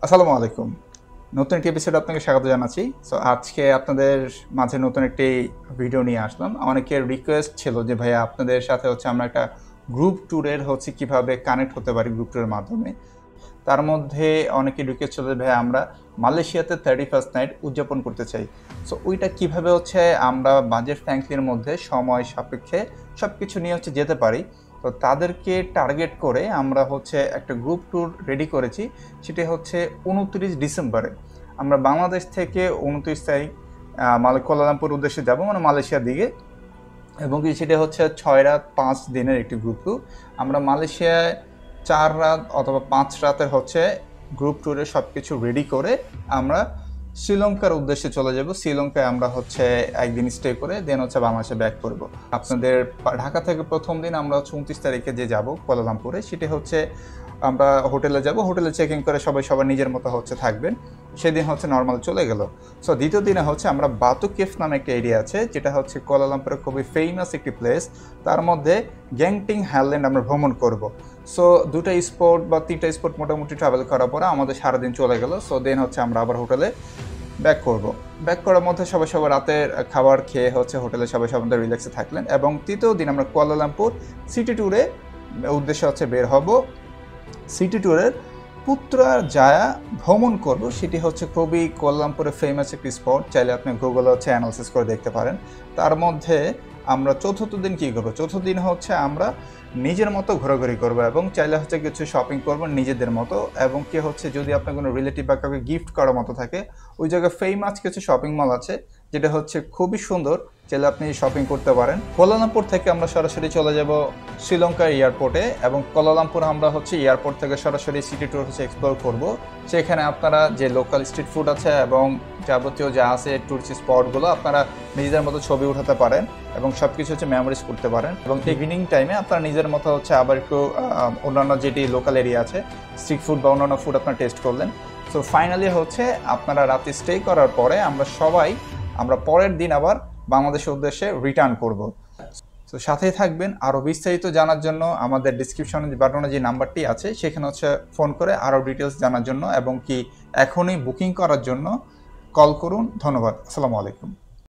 আসসালামু আলাইকুম। নতুন একটি এপিসোডে আপনাকে স্বাগত জানাচ্ছি। সো আজকে আপনাদের মাঝে নতুন একটি ভিডিও নিয়ে আসলাম। অনেকের রিকোয়েস্ট ছিল যে ভাইয়া আপনাদের সাথে আমরা একটা গ্রুপ ট্যুরের কিভাবে কানেক্ট হতে পারি গ্রুপ ট্যুরের মাধ্যমে। তার মধ্যে অনেকের রিকোয়েস্ট ছিল যে ভাইয়া আমরা মালয়েশিয়াতে 31st নাইট উদযাপন করতে চাই। সো ওইটা কিভাবে আমরা বাজেট ফ্রেন্ডলির মধ্যে সময় সাপেক্ষে সবকিছু নিয়ে যেতে পারি। তো তাদেরকে টার্গেট করে আমরা একটা গ্রুপ ট্যুর রেডি করেছি। সেটি 29 ডিসেম্বরে আমরা বাংলাদেশ থেকে 29 তারিখ কুয়ালালামপুর উদ্দেশ্যে যাব, মানে মালয়েশিয়ার দিকে। এবং কি সেটা 6 রাত 5 দিনের একটি গ্রুপ ট্যুর। আমরা মালয়েশিয়ায় 4 রাত অথবা 5 রাতের গ্রুপ ট্যুরে সব কিছু রেডি করে আমরা শ্রীলঙ্কার উদ্দেশ্যে চলে যাব। শ্রীলঙ্কায় আমরা একদিন স্টে করে দেন বাংলাদেশে ব্যাক করব। আপনাদের ঢাকা থেকে প্রথম দিন আমরা 29 তারিখে যে যাব কুয়ালালামপুরে, সেটি আমরা হোটেলে যাব। হোটেলে চেক ইন করে সবাই সবার নিজের মতো থাকবেন। সেদিন নর্মাল চলে গেল। সো দ্বিতীয় দিনে আমরা বাতু কেফ নামে একটা এরিয়া আছে, যেটা কুয়ালালামপুরে খুবই ফেমাস একটি প্লেস। তার মধ্যে গ্যাংটিং হাইল্যান্ড আমরা ভ্রমণ করব। সো দুটা স্পট বা 3টা স্পট মোটামুটি ট্রাভেল করার পরে আমাদের সারাদিন চলে গেল। সো দেন আমরা আবার হোটেলে ব্যাক করব। ব্যাক করার মধ্যে সবাই রাতের খাবার খেয়ে হোটেলে সবাই সবাই রিল্যাক্সে থাকলেন। এবং তৃতীয় দিন আমরা কুয়ালালামপুর সিটি ট্যুরে উদ্দেশ্যে বের হব। সিটি ট্যুরের পুত্রা জায়া ভ্রমণ করব। সেটি খুবই কুয়ালালামপুরে ফেমাস একটি স্পট। চাইলে আপনি গুগলে অ্যানালাইসিস করে দেখতে পারেন। তার মধ্যে আমরা চতুর্থ দিন কী করবো? চতুর্থ দিন আমরা নিজের মতো ঘোরাঘুরি করবো এবং চাইলে কিছু শপিং করবো নিজেদের মতো। এবং কি যদি আপনার কোনো রিলেটিভ বা কাউকে গিফট করার মতো থাকে, ওই জায়গায় ফেমাস কিছু শপিং মল আছে, যেটা খুবই সুন্দর। চাইলে আপনি শপিং করতে পারেন। কুয়ালালামপুর থেকে আমরা সরাসরি চলে যাব শ্রীলঙ্কা এয়ারপোর্টে। এবং কুয়ালালামপুর আমরা এয়ারপোর্ট থেকে সরাসরি সিটি ট্যুর এক্সপ্লোর করব। সেখানে আপনারা যে লোকাল স্ট্রিট ফুড আছে এবং যাবতীয় যা আছে টুরিস্ট স্পটগুলো আপনারা নিজেদের মতো ছবি উঠাতে পারেন এবং সব কিছু মেমোরিজ করতে পারেন। এবং ইভিনিং টাইমে আপনারা নিজের মতো আবার একটু অন্যান্য যেটি লোকাল এরিয়া আছে স্ট্রিট ফুড বা অন্যান্য ফুড আপনারা টেস্ট করলেন। সো ফাইনালি আপনারা রাতে স্টে করার পরে আমরা পরের দিন আবার বাংলাদেশের উদ্দেশ্যে রিটার্ন করব। তো সাথেই থাকবেন। আরও বিস্তারিত জানার জন্য আমাদের ডিসক্রিপশনে বাটনে যে নাম্বারটি আছে সেখানে ফোন করে আরও ডিটেলস জানার জন্য এবং কি এখনই বুকিং করার জন্য কল করুন। ধন্যবাদ। আসসালামু আলাইকুম।